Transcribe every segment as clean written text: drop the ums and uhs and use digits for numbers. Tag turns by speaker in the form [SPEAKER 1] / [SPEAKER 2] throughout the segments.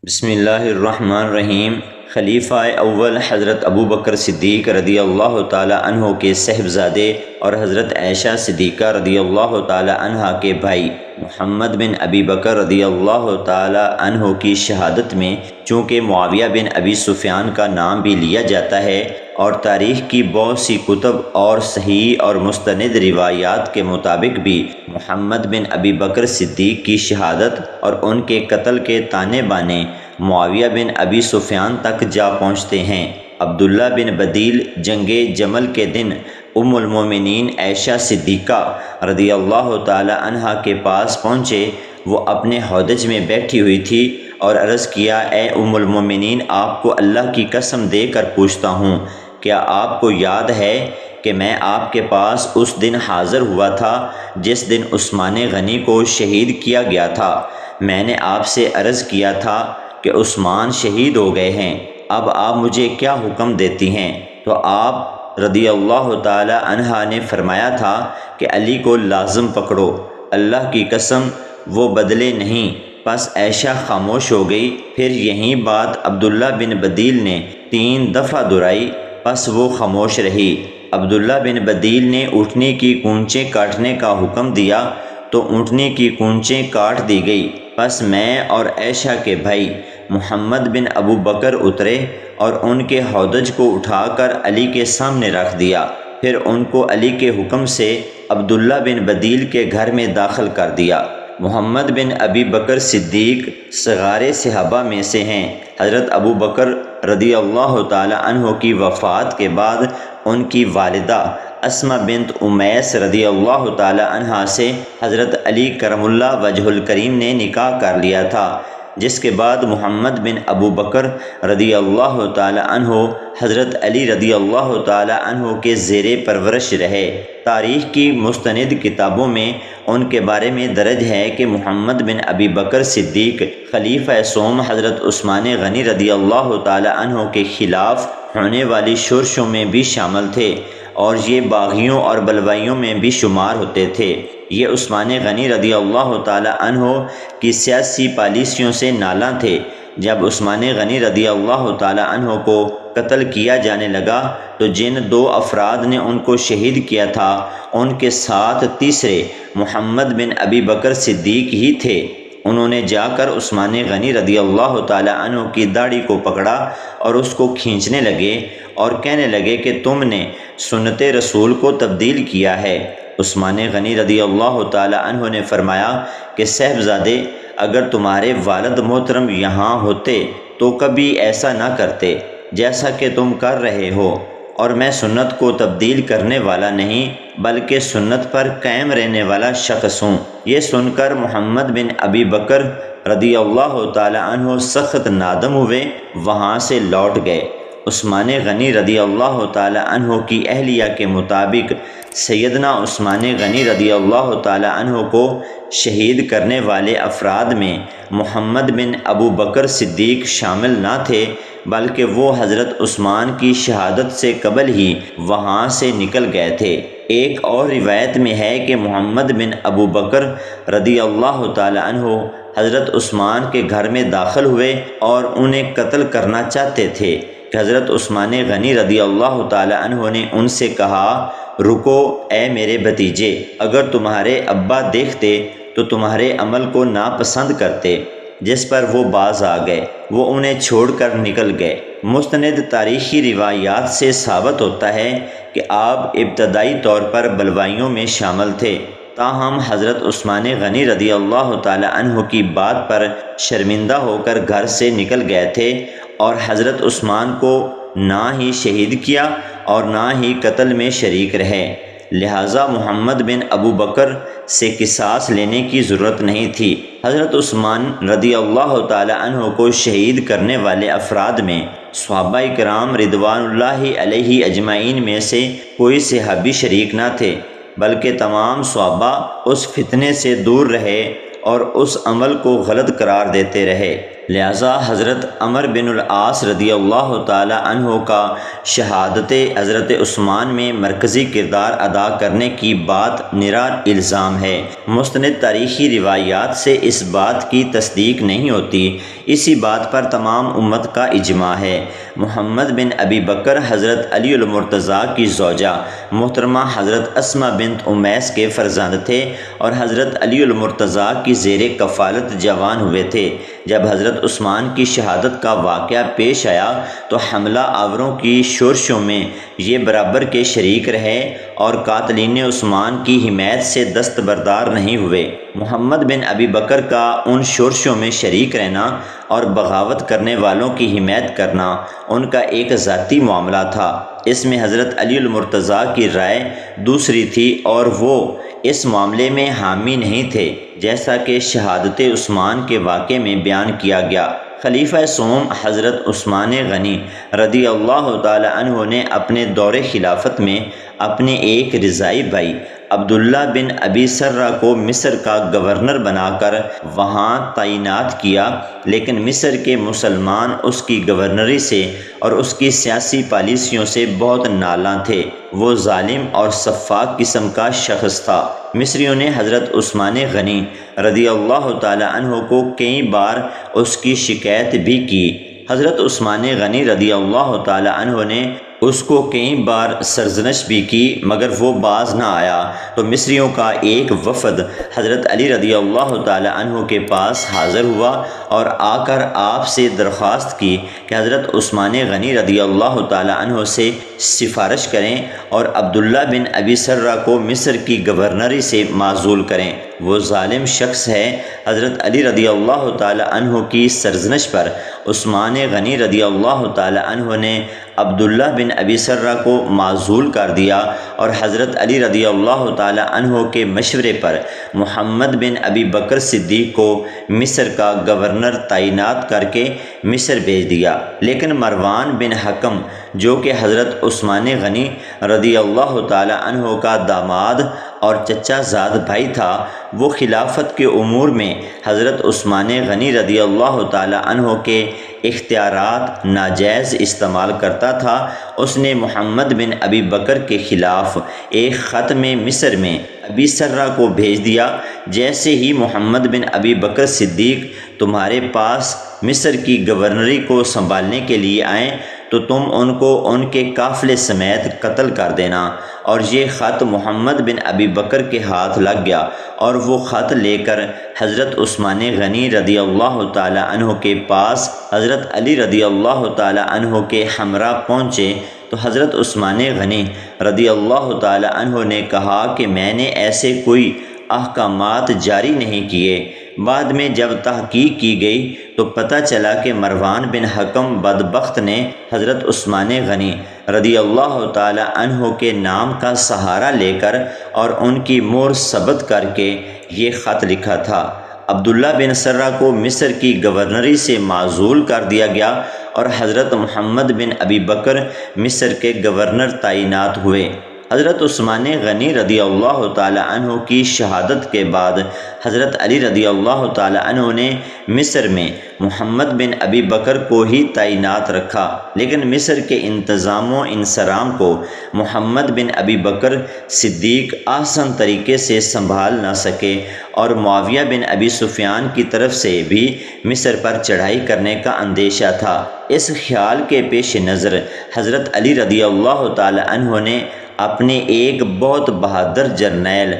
[SPEAKER 1] بسم اللہ الرحمن الرحیم۔ خلیفہ اول حضرت ابو بکر صدیق رضی اللہ تعالی عنہ کے صاحبزادے اور حضرت عائشہ صدیقہ رضی اللہ تعالی عنہ کے بھائی محمد بن ابی بکر رضی اللہ تعالی عنہ کی شہادت میں چونکہ معاویہ بن ابی سفیان کا نام بھی لیا جاتا ہے اور تاریخ کی بہت سی کتب اور صحیح اور مستند روایات کے مطابق بھی محمد بن ابی بکر صدیق کی شہادت اور ان کے قتل کے تانے بانے معاویہ بن ابی سفیان تک جا پہنچتے ہیں۔ عبداللہ بن بدیل جنگ جمل کے دن ام المومنین عائشہ صدیقہ رضی اللہ تعالی عنہا کے پاس پہنچے۔ وہ اپنے ہودج میں بیٹھی ہوئی تھی اور عرض کیا، اے ام المومنین، آپ کو اللہ کی قسم دے کر پوچھتا ہوں، کیا آپ کو یاد ہے کہ میں آپ کے پاس اس دن حاضر ہوا تھا جس دن عثمان غنی کو شہید کیا گیا تھا؟ میں نے آپ سے عرض کیا تھا کہ عثمان شہید ہو گئے ہیں، اب آپ مجھے کیا حکم دیتی ہیں؟ تو آپ رضی اللہ تعالی عنہ نے فرمایا تھا کہ علی کو لازم پکڑو، اللہ کی قسم وہ بدلے نہیں۔ پس عائشہ خاموش ہو گئی۔ پھر یہی بات عبداللہ بن بدیل نے 3 دفعہ دہرائی، پس وہ خاموش رہی۔ عبداللہ بن بدیل نے اونٹنی کی کونچیں کاٹنے کا حکم دیا تو اونٹنی کی کونچیں کاٹ دی گئی۔ پس میں اور عائشہ کے بھائی محمد بن ابو بکر اترے اور ان کے ہودج کو اٹھا کر علی کے سامنے رکھ دیا۔ پھر ان کو علی کے حکم سے عبداللہ بن بدیل کے گھر میں داخل کر دیا۔ محمد بن ابی بکر صدیق صغار صحابہ میں سے ہیں۔ حضرت ابو بکر رضی اللہ تعالی عنہ کی وفات کے بعد ان کی والدہ اسماء بنت امیس رضی اللہ تعالی عنہ سے حضرت علی کرم اللہ وجہ الکریم نے نکاح کر لیا تھا، جس کے بعد محمد بن ابو بکر رضی اللہ تعالی عنہ حضرت علی رضی اللہ تعالی عنہ کے زیر پرورش رہے۔ تاریخ کی مستند کتابوں میں ان کے بارے میں درج ہے کہ محمد بن ابی بکر صدیق خلیفہ سوم حضرت عثمان غنی رضی اللہ تعالی عنہ کے خلاف ہونے والی شورشوں میں بھی شامل تھے اور یہ باغیوں اور بلوائیوں میں بھی شمار ہوتے تھے۔ یہ عثمان غنی رضی اللہ تعالی عنہ کی سیاسی پالیسیوں سے نالاں تھے۔ جب عثمان غنی رضی اللہ تعالی عنہ کو قتل کیا جانے لگا تو جن 2 افراد نے ان کو شہید کیا تھا ان کے ساتھ تیسرے محمد بن ابی بکر صدیق ہی تھے۔ انہوں نے جا کر عثمان غنی رضی اللہ تعالی عنہ کی داڑھی کو پکڑا اور اس کو کھینچنے لگے اور کہنے لگے کہ تم نے سنت رسول کو تبدیل کیا ہے۔ عثمان غنی رضی اللہ تعالی عنہ نے فرمایا کہ صاحبزادے، اگر تمہارے والد محترم یہاں ہوتے تو کبھی ایسا نہ کرتے جیسا کہ تم کر رہے ہو، اور میں سنت کو تبدیل کرنے والا نہیں بلکہ سنت پر قائم رہنے والا شخص ہوں۔ یہ سن کر محمد بن ابی بکر رضی اللہ تعالی عنہ سخت نادم ہوئے، وہاں سے لوٹ گئے۔ عثمان غنی رضی اللہ تعالی عنہ کی اہلیہ کے مطابق سیدنا عثمان غنی رضی اللہ تعالی عنہ کو شہید کرنے والے افراد میں محمد بن ابو بکر صدیق شامل نہ تھے، بلکہ وہ حضرت عثمان کی شہادت سے قبل ہی وہاں سے نکل گئے تھے۔ ایک اور روایت میں ہے کہ محمد بن ابو بکر رضی اللہ تعالی عنہ حضرت عثمان کے گھر میں داخل ہوئے اور انہیں قتل کرنا چاہتے تھے کہ حضرت عثمان غنی رضی اللہ تعالی عنہ نے ان سے کہا، رکو اے میرے بھتیجے، اگر تمہارے ابا دیکھتے تو تمہارے عمل کو ناپسند کرتے، جس پر وہ باز آ گئے۔ وہ انہیں چھوڑ کر نکل گئے۔ مستند تاریخی روایات سے ثابت ہوتا ہے کہ آپ ابتدائی طور پر بلوائیوں میں شامل تھے، تاہم حضرت عثمان غنی رضی اللہ تعالی عنہ کی بات پر شرمندہ ہو کر گھر سے نکل گئے تھے اور حضرت عثمان کو نہ ہی شہید کیا اور نہ ہی قتل میں شریک رہے، لہٰذا محمد بن ابو بکر سے قصاص لینے کی ضرورت نہیں تھی۔ حضرت عثمان رضی اللہ تعالی عنہ کو شہید کرنے والے افراد میں صحابہ کرام رضوان اللہ علیہ اجمعین میں سے کوئی صحابی شریک نہ تھے، بلکہ تمام صحابہ اس فتنے سے دور رہے اور اس عمل کو غلط قرار دیتے رہے۔ لہذا حضرت عمر بن العاص رضی اللہ تعالی عنہ کا شہادت حضرت عثمان میں مرکزی کردار ادا کرنے کی بات نرا الزام ہے۔ مستند تاریخی روایات سے اس بات کی تصدیق نہیں ہوتی، اسی بات پر تمام امت کا اجماع ہے۔ محمد بن ابی بکر حضرت علی المرتضیٰ کی زوجہ محترمہ حضرت اسماء بنت امیس کے فرزند تھے اور حضرت علی المرتضیٰ کی زیر کفالت جوان ہوئے تھے۔ جب حضرت عثمان کی شہادت کا واقعہ پیش آیا تو حملہ آوروں کی شورشوں میں یہ برابر کے شریک رہے اور قاتلین عثمان کی حمایت سے دستبردار نہیں ہوئے۔ محمد بن ابی بکر کا ان شورشوں میں شریک رہنا اور بغاوت کرنے والوں کی حمایت کرنا ان کا ایک ذاتی معاملہ تھا۔ اس میں حضرت علی المرتضیٰ کی رائے دوسری تھی اور وہ اس معاملے میں حامی نہیں تھے، جیسا کہ شہادت عثمان کے واقعے میں بیان کیا گیا۔ خلیفہ سوم حضرت عثمان غنی رضی اللہ تعالی عنہ نے اپنے دور خلافت میں اپنے ایک رضائی بھائی عبداللہ بن ابی سرہ کو مصر کا گورنر بنا کر وہاں تعینات کیا، لیکن مصر کے مسلمان اس کی گورنری سے اور اس کی سیاسی پالیسیوں سے بہت نالاں تھے۔ وہ ظالم اور سفاک قسم کا شخص تھا۔ مصریوں نے حضرت عثمان غنی رضی اللہ تعالی عنہ کو کئی بار اس کی شکایت بھی کی۔ حضرت عثمان غنی رضی اللہ تعالی عنہ نے اس کو کئی بار سرزنش بھی کی مگر وہ باز نہ آیا، تو مصریوں کا ایک وفد حضرت علی رضی اللہ تعالی عنہ کے پاس حاضر ہوا اور آ کر آپ سے درخواست کی کہ حضرت عثمان غنی رضی اللہ تعالی عنہ سے سفارش کریں اور عبداللہ بن ابی سرہ کو مصر کی گورنری سے معزول کریں۔ وہ ظالم شخص ہے۔ حضرت علی رضی اللہ تعالی عنہ کی سرزنش پر عثمان غنی رضی اللہ تعالی عنہ نے عبداللہ بن ابی سرہ کو معزول کر دیا اور حضرت علی رضی اللہ تعالی عنہ کے مشورے پر محمد بن ابی بکر صدیق کو مصر کا گورنر تعینات کر کے مصر بھیج دیا۔ لیکن مروان بن حکم جو کہ حضرت عثمان غنی رضی اللہ تعالی عنہ کا داماد اور چچا زاد بھائی تھا، وہ خلافت کے امور میں حضرت عثمان غنی رضی اللہ تعالی عنہ کے اختیارات ناجائز استعمال کرتا تھا۔ اس نے محمد بن ابی بکر کے خلاف ایک خط میں مصر میں ابی سرہ کو بھیج دیا، جیسے ہی محمد بن ابی بکر صدیق تمہارے پاس مصر کی گورنری کو سنبھالنے کے لیے آئیں تو تم ان کو ان کے قافلے سمیت قتل کر دینا۔ اور یہ خط محمد بن ابی بکر کے ہاتھ لگ گیا اور وہ خط لے کر حضرت عثمان غنی رضی اللہ تعالی عنہ کے پاس حضرت علی رضی اللہ تعالی عنہ کے ہمراہ پہنچے تو حضرت عثمان غنی رضی اللہ تعالی عنہ نے کہا کہ میں نے ایسے کوئی احکامات جاری نہیں کیے۔ بعد میں جب تحقیق کی گئی تو پتہ چلا کہ مروان بن حکم بدبخت نے حضرت عثمان غنی رضی اللہ تعالی عنہ کے نام کا سہارا لے کر اور ان کی مہر ثبت کر کے یہ خط لکھا تھا۔ عبداللہ بن سرہ کو مصر کی گورنری سے معزول کر دیا گیا اور حضرت محمد بن ابی بکر مصر کے گورنر تعینات ہوئے۔ حضرت عثمان غنی رضی اللہ تعالی عنہ کی شہادت کے بعد حضرت علی رضی اللہ تعالی عنہ نے مصر میں محمد بن ابی بکر کو ہی تعینات رکھا، لیکن مصر کے انتظام و انصرام کو محمد بن ابی بکر صدیق احسن طریقے سے سنبھال نہ سکے اور معاویہ بن ابی سفیان کی طرف سے بھی مصر پر چڑھائی کرنے کا اندیشہ تھا۔ اس خیال کے پیش نظر حضرت علی رضی اللہ تعالی عنہ نے اپنے ایک بہت بہادر جرنیل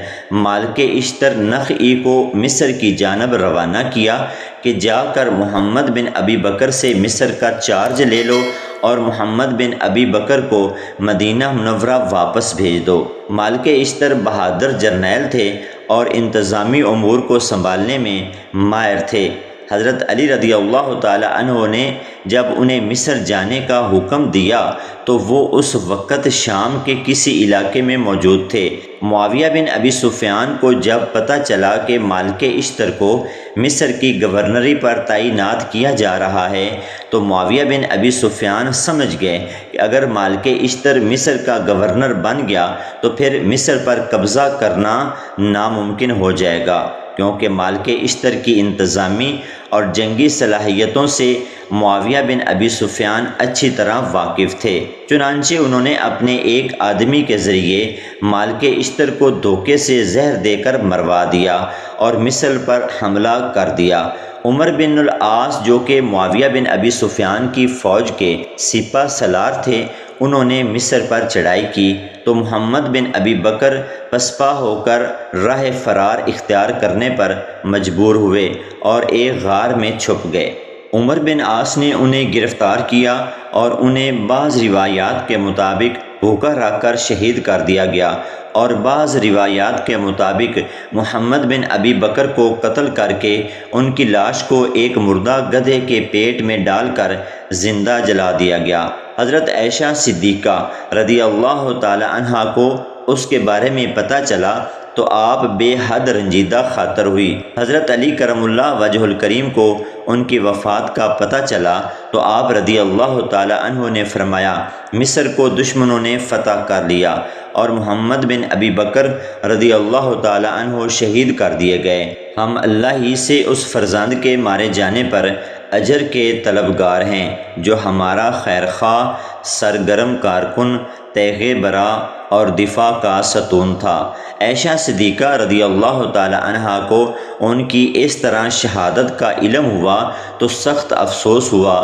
[SPEAKER 1] مالک اشتر نخعی کو مصر کی جانب روانہ کیا کہ جا کر محمد بن ابی بکر سے مصر کا چارج لے لو اور محمد بن ابی بکر کو مدینہ منورہ واپس بھیج دو۔ مالک اشتر بہادر جرنیل تھے اور انتظامی امور کو سنبھالنے میں ماہر تھے۔ حضرت علی رضی اللہ تعالی عنہ نے جب انہیں مصر جانے کا حکم دیا تو وہ اس وقت شام کے کسی علاقے میں موجود تھے۔ معاویہ بن ابی سفیان کو جب پتہ چلا کہ مالک اشتر کو مصر کی گورنری پر تعینات کیا جا رہا ہے تو معاویہ بن ابی سفیان سمجھ گئے کہ اگر مالک اشتر مصر کا گورنر بن گیا تو پھر مصر پر قبضہ کرنا ناممکن ہو جائے گا، کیونکہ مالک اشتر کی انتظامی اور جنگی صلاحیتوں سے معاویہ بن ابی سفیان اچھی طرح واقف تھے۔ چنانچہ انہوں نے اپنے ایک آدمی کے ذریعے مالک اشتر کو دھوکے سے زہر دے کر مروا دیا اور مصر پر حملہ کر دیا۔ عمر بن العاص جو کہ معاویہ بن ابی سفیان کی فوج کے سپہ سالار تھے، انہوں نے مصر پر چڑھائی کی تو محمد بن ابی بکر پسپا ہو کر راہ فرار اختیار کرنے پر مجبور ہوئے اور ایک غار میں چھپ گئے۔ عمر بن عاص نے انہیں گرفتار کیا اور انہیں بعض روایات کے مطابق بھوکا رکھ کر شہید کر دیا گیا، اور بعض روایات کے مطابق محمد بن ابی بکر کو قتل کر کے ان کی لاش کو ایک مردہ گدھے کے پیٹ میں ڈال کر زندہ جلا دیا گیا۔ حضرت عائشہ صدیقہ رضی اللہ تعالی عنہا کو اس کے بارے میں پتہ چلا تو آپ بے حد رنجیدہ خاطر ہوئی۔ حضرت علی کرم اللہ وجہ الکریم کو ان کی وفات کا پتہ چلا تو آپ رضی اللہ تعالی عنہ نے فرمایا، مصر کو دشمنوں نے فتح کر لیا اور محمد بن ابی بکر رضی اللہ تعالی عنہ شہید کر دیے گئے۔ ہم اللہ ہی سے اس فرزند کے مارے جانے پر اجر کے طلبگار ہیں جو ہمارا خیرخواہ، سرگرم کارکن، تیغ برا اور دفاع کا ستون تھا۔ عائشہ صدیقہ رضی اللہ تعالی عنہا کو ان کی اس طرح شہادت کا علم ہوا تو سخت افسوس ہوا۔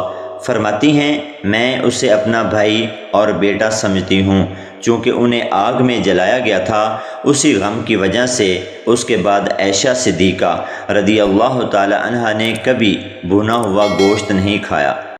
[SPEAKER 1] فرماتی ہیں، میں اسے اپنا بھائی اور بیٹا سمجھتی ہوں، چونکہ انہیں آگ میں جلایا گیا تھا، اسی غم کی وجہ سے اس کے بعد عائشہ صدیقہ رضی اللہ تعالی عنہا نے کبھی بھنا ہوا گوشت نہیں کھایا۔